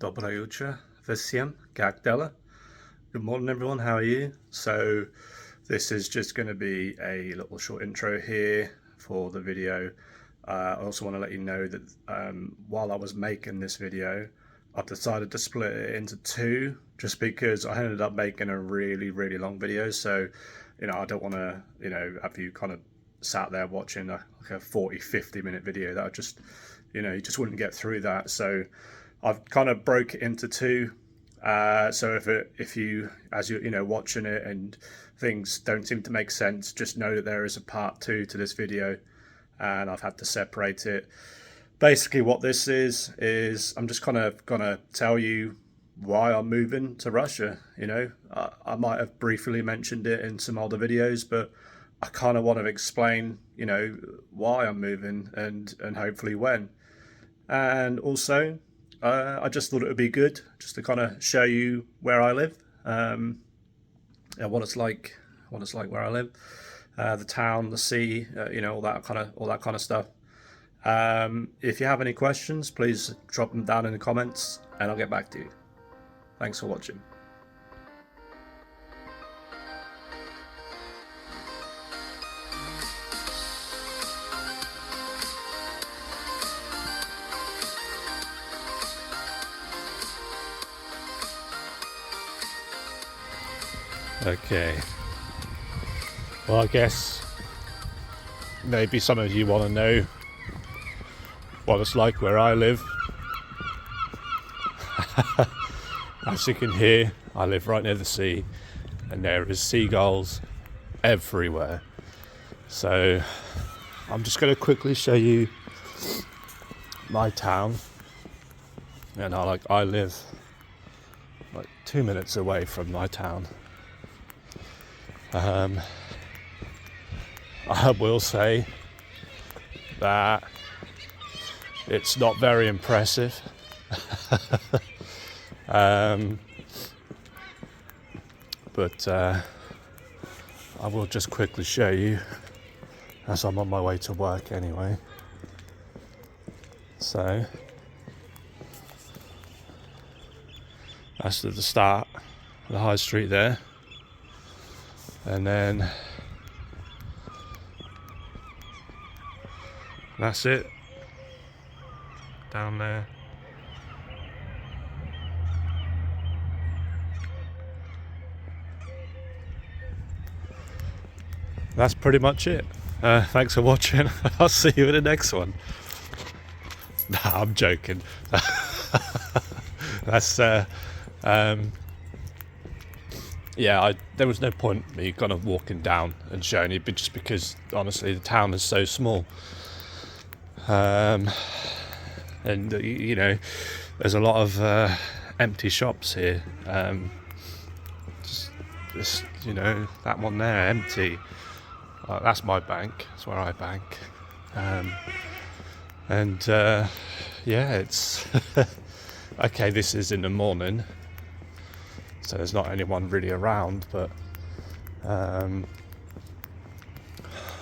Доброе утро всем, как дела? Good morning everyone, how are you? So this is just going to be a little short intro here for the video. I also want to let you know that while I was making this video, I've decided to split it into two just because I ended up making a really long video. So, I don't want to, have you kind of sat there watching like a 40-50 minute video that I just, you just wouldn't get through that. So I've kind of broke it into two. So if you, as you're watching it and things don't seem to make sense, just know that there is a part two to this video, and I've had to separate it. Basically, what this is I'm just kind of gonna tell you why I'm moving to Russia. I might have briefly mentioned it in some other videos, but I kind of want to explain, why I'm moving and hopefully when. And also, I just thought it would be good just to kind of show you where I live, and what it's like where I live, the town, the sea, all that kind of stuff. If you have any questions, please drop them down in the comments, and I'll get back to you. Thanks for watching. Okay, well, I guess maybe some of you want to know what it's like where I live. As you can hear, I live right near the sea, and there is seagulls everywhere. So I'm just going to quickly show you my town, and I live like 2 minutes away from my town. I will say that it's not very impressive. But I will just quickly show you as I'm on my way to work anyway. So that's at the start, the high street there. And then that's it, down there. That's pretty much it. Thanks for watching. I'll see you in the next one. Nah, I'm joking. That's yeah, there was no point me kind of walking down and showing you, but just because honestly the town is so small, and there's a lot of empty shops here. Just that one there empty. That's my bank. That's where I bank. Yeah, it's okay. This is in the morning, so there's not anyone really around, but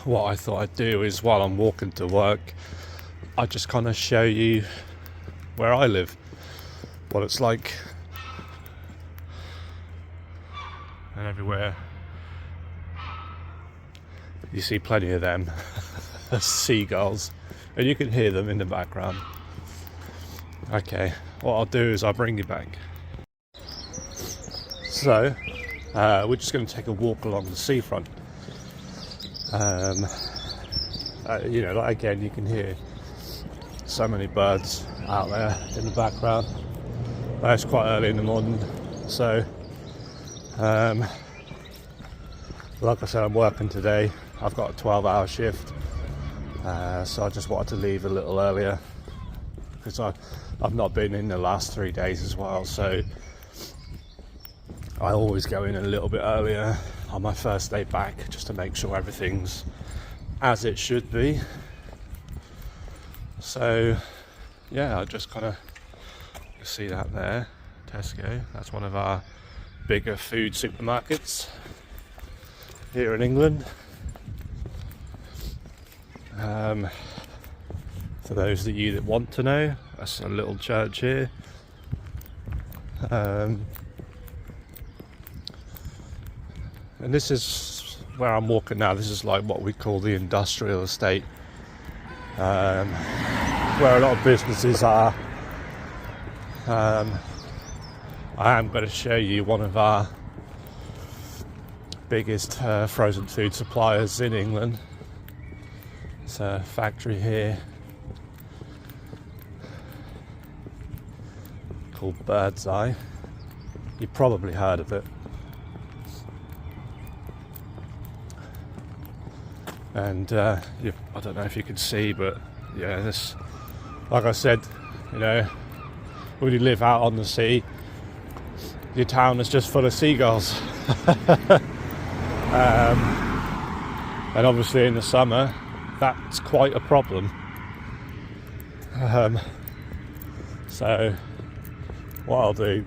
what I thought I'd do is, while I'm walking to work, I just kind of show you where I live, what it's like, and everywhere you see plenty of them seagulls, and you can hear them in the background. Okay, what I'll do is I'll bring you back. So, we're just going to take a walk along the seafront. Again, you can hear so many birds out there in the background. It's quite early in the morning, so like I said, I'm working today. I've got a 12-hour shift, so I just wanted to leave a little earlier because I've not been in the last 3 days as well, so I always go in a little bit earlier on my first day back just to make sure everything's as it should be. So yeah, I just kind of see that there, Tesco. That's one of our bigger food supermarkets here in England. For those of you that want to know, that's a little church here. And this is where I'm walking now. This is like what we call the industrial estate, where a lot of businesses are. I am going to show you one of our biggest frozen food suppliers in England. It's a factory here called Bird's Eye. You've probably heard of it. And I don't know if you can see, but yeah, this, like I said, you know, when you live out on the sea, your town is just full of seagulls. And obviously in the summer, that's quite a problem. So what I'll do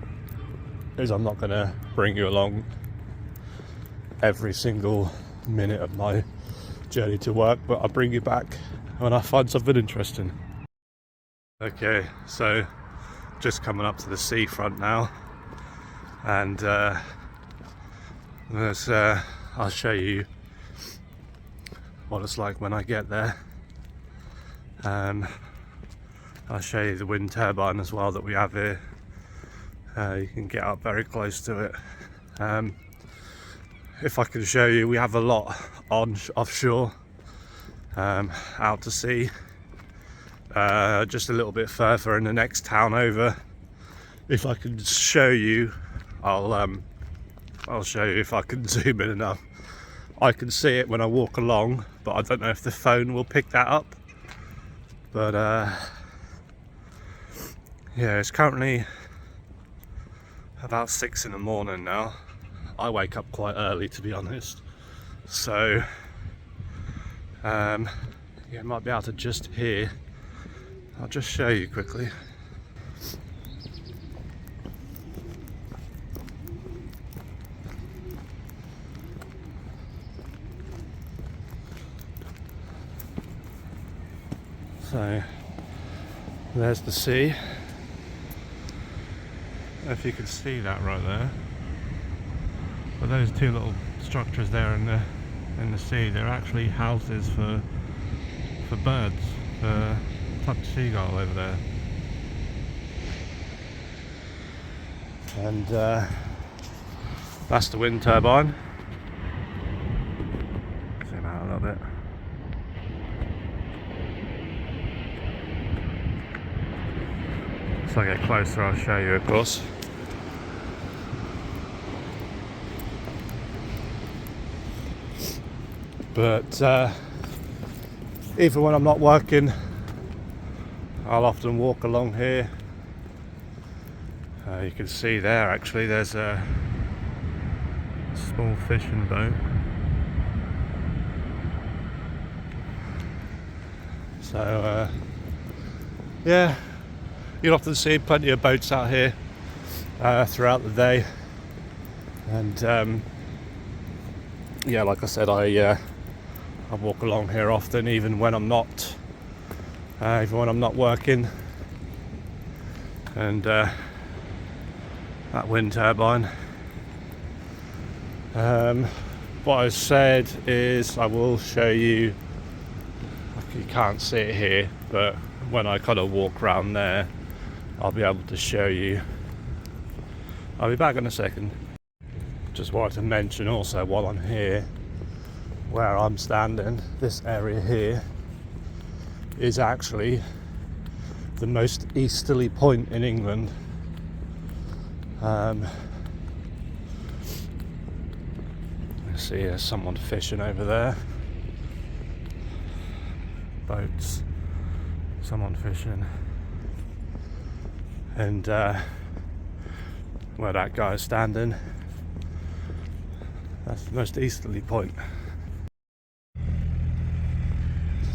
is I'm not going to bring you along every single minute of my journey to work, but I'll bring you back when I find something interesting. Okay, so just coming up to the seafront now, and I'll show you what it's like when I get there. I'll show you the wind turbine as well that we have here. You can get up very close to it. If I can show you, we have a lot on offshore, out to sea. Just a little bit further in the next town over. If I can show you, I'll show you if I can zoom in enough. I can see it when I walk along, but I don't know if the phone will pick that up. But yeah, it's currently about 6 in the morning now. I wake up quite early, to be honest. So yeah, you might be able to just hear. I'll just show you quickly. So there's the sea. If you can see that right there. But those two little structures there in the sea, they're actually houses for birds, for type of seagull over there. And that's the wind turbine. Zoom out a little bit. As I get closer, I'll show you, of course. But even when I'm not working, I'll often walk along here. You can see there, actually, there's a small fishing boat. So yeah, you'll often see plenty of boats out here throughout the day. And yeah, like I said, I walk along here often, even when I'm not working. And that wind turbine. What I said is I will show you. You can't see it here, but when I kind of walk around there, I'll be able to show you. I'll be back in a second. Just wanted to mention also while I'm here, where I'm standing, this area here is actually the most easterly point in England. Let's see, there's someone fishing over there. Boats, someone fishing. And where that guy is standing, that's the most easterly point.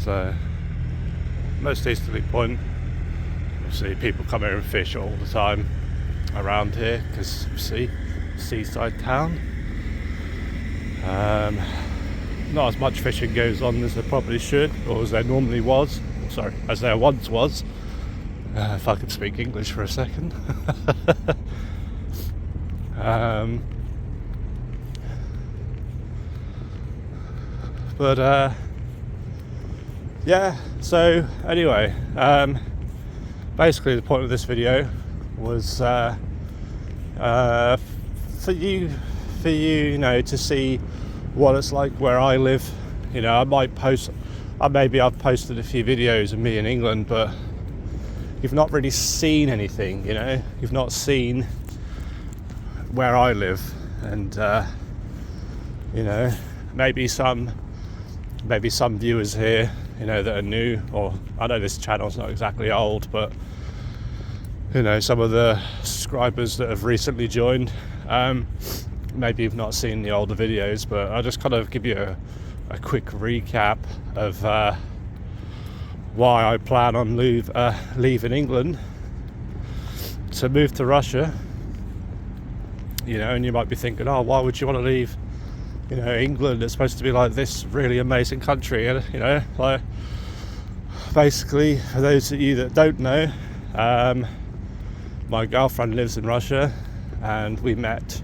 So, most easterly point. You see people come here and fish all the time around here because, see, seaside town. Not as much fishing goes on as there probably should, or as there normally was. Sorry, as there once was. If I could speak English for a second. Yeah, so anyway, basically the point of this video was for you, you know, to see what it's like where I live. You know, I might post, maybe I've posted a few videos of me in England, but you've not really seen anything, you know, you've not seen where I live. And you know, maybe some viewers here, you know, that are new, or I know this channel's not exactly old, but you know, some of the subscribers that have recently joined, maybe you've not seen the older videos, but I'll just kind of give you a quick recap of why I plan on leaving England to move to Russia. You know, and you might be thinking, oh, why would you want to leave, you know, England? It's supposed to be like this really amazing country. And you know, like, basically, for those of you that don't know, my girlfriend lives in Russia, and we met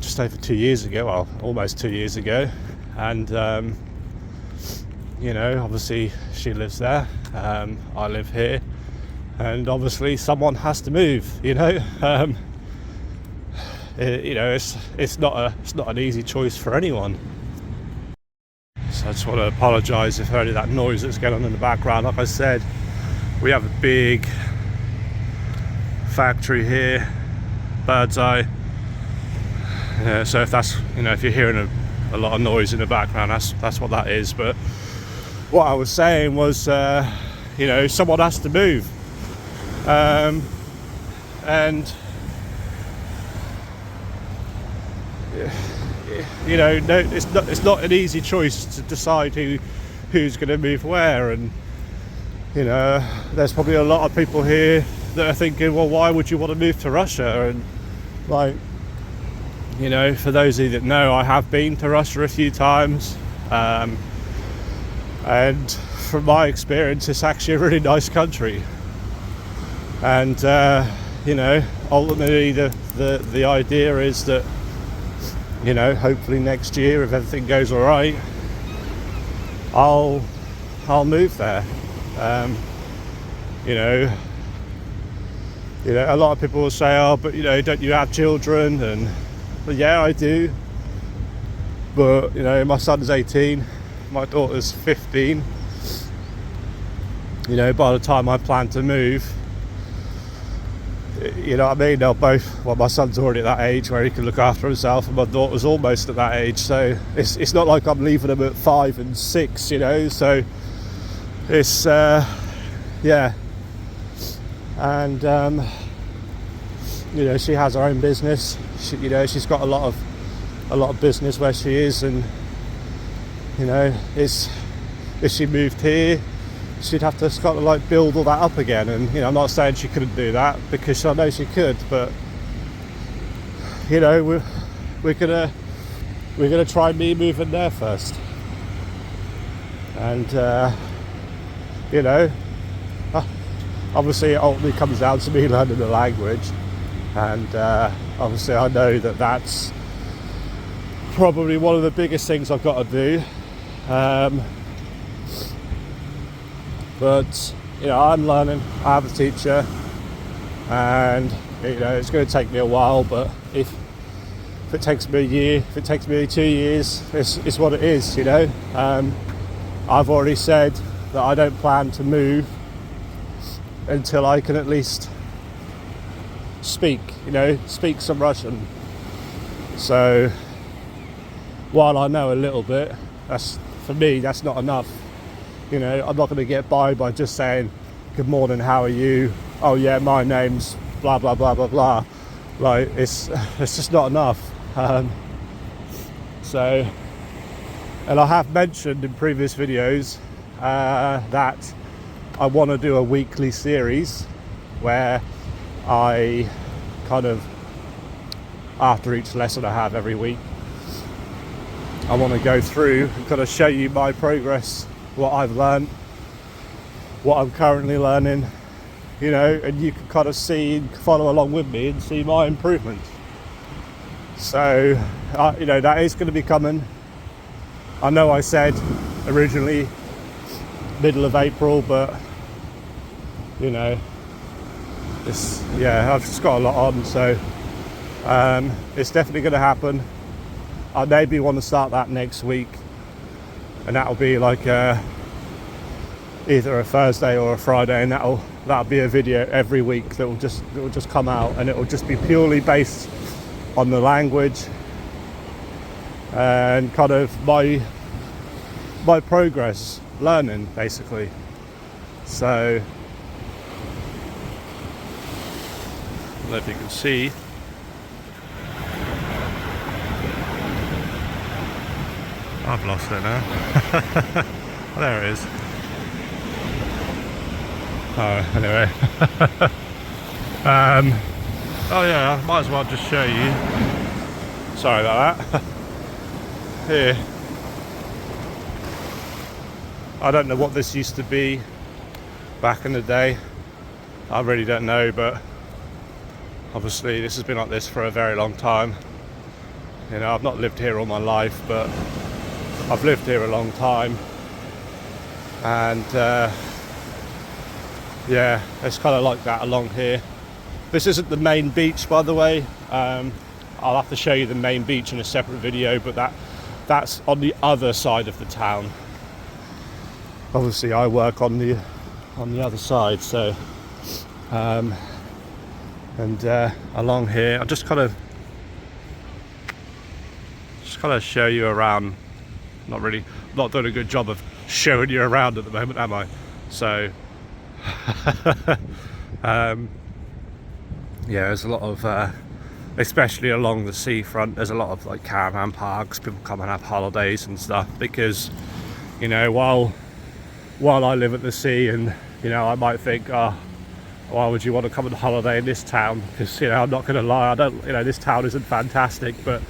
just over 2 years ago, well, almost 2 years ago. And you know, obviously she lives there, I live here, and obviously someone has to move, you know. You know, it's not an easy choice for anyone. So I just want to apologise if any of that noise that's going on in the background. Like I said, we have a big factory here, bird's eye. So if that's, you know, if you're hearing a lot of noise in the background, that's what that is. But what I was saying was, you know, someone has to move, and you know, no, it's not an easy choice to decide who's going to move where. And you know, there's probably a lot of people here that are thinking, well, why would you want to move to Russia? And like, you know, for those of you that know, I have been to Russia a few times, and from my experience, it's actually a really nice country. And you know, ultimately the idea is that, you know, hopefully next year, if everything goes all right, I'll move there. You know, a lot of people will say, oh, but you know, don't you have children? And but yeah, I do. But you know, my son's 18, my daughter's 15. You know, by the time I plan to move, you know what I mean, they'll both, well, my son's already at that age where he can look after himself, and my daughter's almost at that age, so it's not like I'm leaving them at 5 and 6, you know. So it's yeah. And you know, she has her own business. You know, she's got a lot of business where she is, and you know, if she moved here, she'd have to kind of like build all that up again. And you know, I'm not saying she couldn't do that, because I know she could, but you know, we're gonna try me moving there first. And you know, obviously it ultimately comes down to me learning the language, and obviously I know that that's probably one of the biggest things I've got to do. But you know, I'm learning. I have a teacher, and you know, it's going to take me a while. But if it takes me a year, if it takes me 2 years, it's what it is. You know, I've already said that I don't plan to move until I can at least speak. You know, speak some Russian. So while I know a little bit, that's, for me, that's not enough. You know, I'm not going to get by just saying, good morning, how are you? Oh yeah, my name's blah, blah, blah, blah, blah. Like, it's just not enough. So, and I have mentioned in previous videos that I want to do a weekly series where I kind of, after each lesson I have every week, I want to go through and kind of show you my progress, what I've learned, what I'm currently learning, you know, and you can kind of see and follow along with me and see my improvements. So you know, that is going to be coming. I know I said originally middle of April, but you know, it's, yeah, I've just got a lot on, so it's definitely going to happen. I maybe want to start that next week, and that'll be like either a Thursday or a Friday, and that'll be a video every week that will just come out, and it will just be purely based on the language and kind of my progress learning, basically. So I don't know if you can see. I've lost it now. There it is. Oh, anyway. Oh yeah, I might as well just show you. Sorry about that. Here. I don't know what this used to be back in the day. I really don't know, but obviously this has been like this for a very long time. You know, I've not lived here all my life, but I've lived here a long time. And yeah, it's kind of like that along here. This isn't the main beach, by the way. I'll have to show you the main beach in a separate video, but that's on the other side of the town. Obviously I work on the other side, so and along here I'll just kind of show you around. Not doing a good job of showing you around at the moment, am I? So yeah, there's a lot of especially along the seafront, there's a lot of like caravan parks. People come and have holidays and stuff, because you know, while I live at the sea, and you know, I might think, oh, why would you want to come on holiday in this town? Because, you know, I'm not going to lie, you know, this town isn't fantastic, but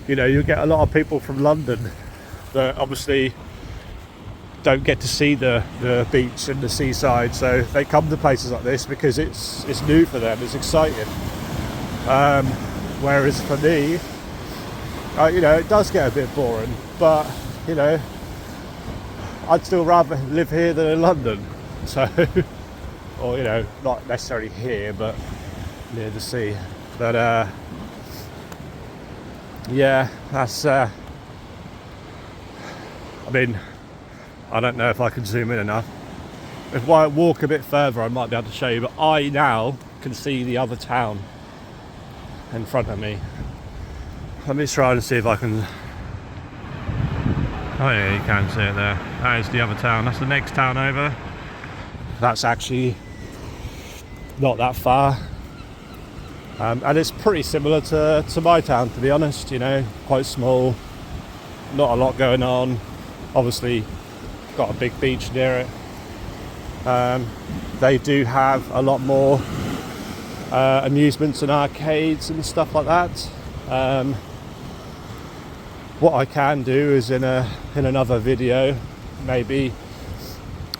you know, you get a lot of people from London that obviously don't get to see the beach and the seaside, so they come to places like this because it's new for them, it's exciting. Whereas for me, you know, it does get a bit boring, but you know, I'd still rather live here than in London. So, or you know, not necessarily here, but near the sea. But yeah, that's I mean, I don't know if I can zoom in enough. If I walk a bit further, I might be able to show you, but I now can see the other town in front of me. Let me try and see if I can. Oh yeah, you can see it there. That is the other town. That's the next town over. That's actually not that far. And it's pretty similar to my town, to be honest. You know, quite small, not a lot going on. Obviously, got a big beach near it. They do have a lot more amusements and arcades and stuff like that. What I can do is in another video, maybe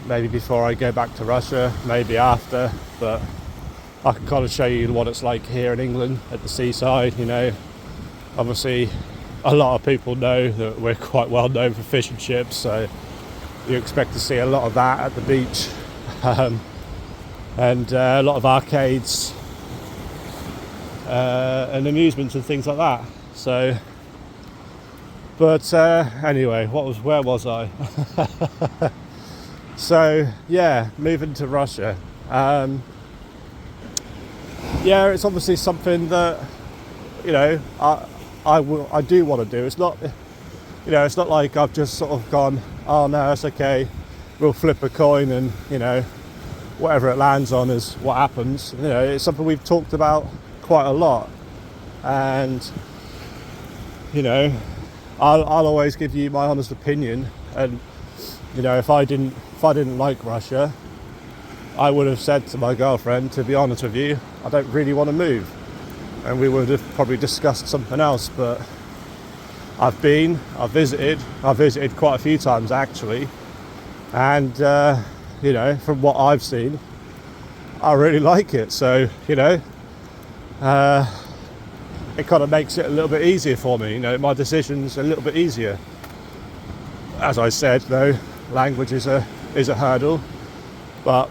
before I go back to Russia, maybe after, but I can kind of show you what it's like here in England at the seaside. You know, obviously a lot of people know that we're quite well known for fish and chips, so you expect to see a lot of that at the beach, and a lot of arcades and amusements and things like that. So, but anyway, where was I? So yeah, moving to Russia. Yeah, it's obviously something that, you know, I do want to do. It's not, you know, it's not like I've just sort of gone, oh no, it's okay, we'll flip a coin and, you know, whatever it lands on is what happens. You know, it's something we've talked about quite a lot, and you know, I'll always give you my honest opinion. And you know, if I didn't like Russia, I would have said to my girlfriend, to be honest with you, I don't really want to move, and we would have probably discussed something else. But I've visited quite a few times actually, and you know, from what I've seen, I really like it. So you know, it kind of makes it a little bit easier for me. You know, my decisions a little bit easier. As I said, though, language is a hurdle, but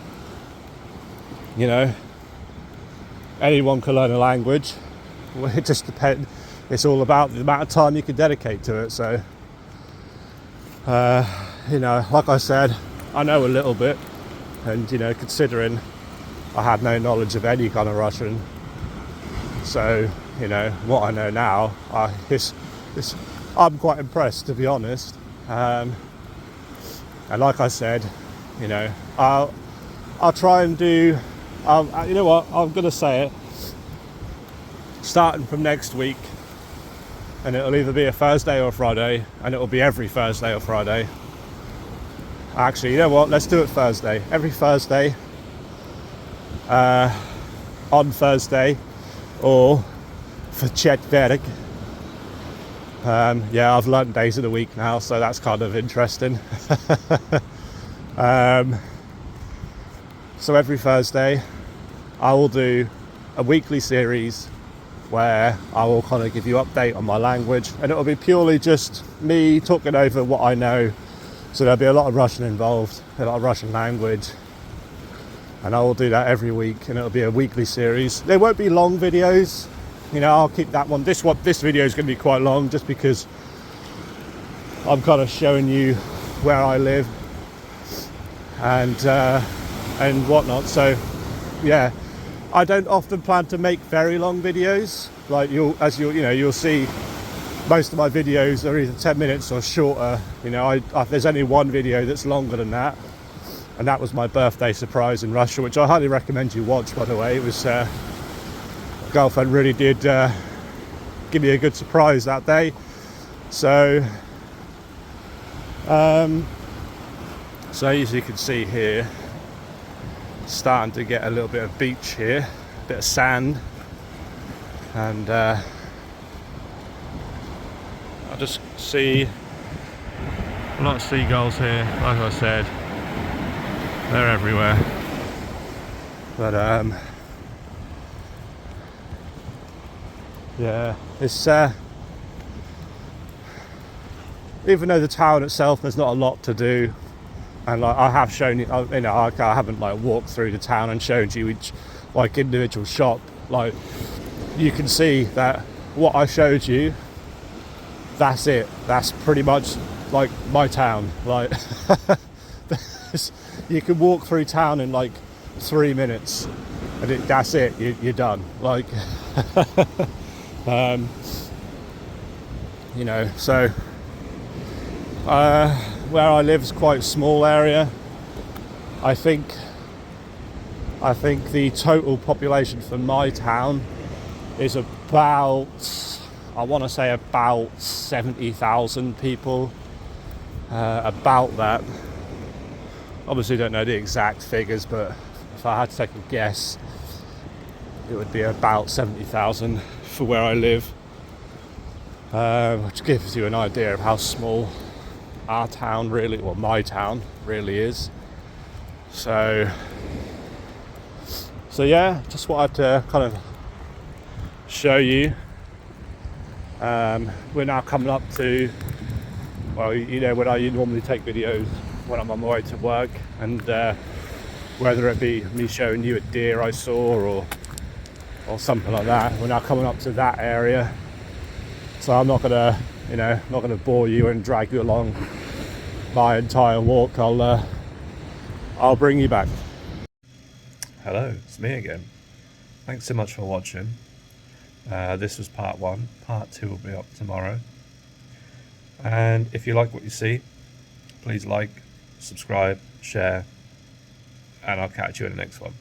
you know, anyone can learn a language. Well, it just depends. It's all about the amount of time you can dedicate to it. So, you know, like I said, I know a little bit, and you know, considering I had no knowledge of any kind of Russian, so you know, what I know now, I'm quite impressed, to be honest. And like I said, you know, I'll try and do. You know what? I'm gonna say it. Starting from next week, and it'll either be a Thursday or a Friday, and it'll be every Thursday or Friday. Actually, you know what? Let's do it Thursday. Every Thursday. On Thursday, or for четверг. Yeah, I've learned days of the week now, so that's kind of interesting. So every Thursday, I will do a weekly series where I will kind of give you update on my language, and it'll be purely just me talking over what I know. So there'll be a lot of Russian involved, a lot of Russian language, and I will do that every week, and it'll be a weekly series. They won't be long videos, you know. I'll keep that one. This video is going to be quite long, just because I'm kind of showing you where I live and whatnot. So yeah, I don't often plan to make very long videos. Like you'll see, most of my videos are either 10 minutes or shorter. You know, there's only one video that's longer than that, and that was my birthday surprise in Russia, which I highly recommend you watch, by the way. It was my girlfriend really did give me a good surprise that day. So so as you can see here, starting to get a little bit of beach here, a bit of sand, and I just see a lot of seagulls here. Like I said, they're everywhere, but yeah, it's even though the town itself, there's not a lot to do. And like I have shown you, you know, I haven't like walked through the town and showed you each like individual shop. Like you can see that what I showed you, that's it. That's pretty much like my town. Like you can walk through town in like 3 minutes, and that's it. You're done. Like you know, so. Where I live is quite a small area. I think the total population for my town is about, I want to say about 70,000 people. About that. Obviously don't know the exact figures, but if I had to take a guess, it would be about 70,000 for where I live. Which gives you an idea of how small our town really, well, my town really is. So yeah, just wanted to kind of show you. We're now coming up to, well, you know, when I normally take videos when I'm on my way to work, and whether it be me showing you a deer I saw or something like that, we're now coming up to that area. So I'm not gonna, you know, not gonna bore you and drag you along my entire walk. I'll bring you back. Hello, it's me again. Thanks so much for watching. This was part 1. Part 2 will be up tomorrow. And if you like what you see, please like, subscribe, share, and I'll catch you in the next one.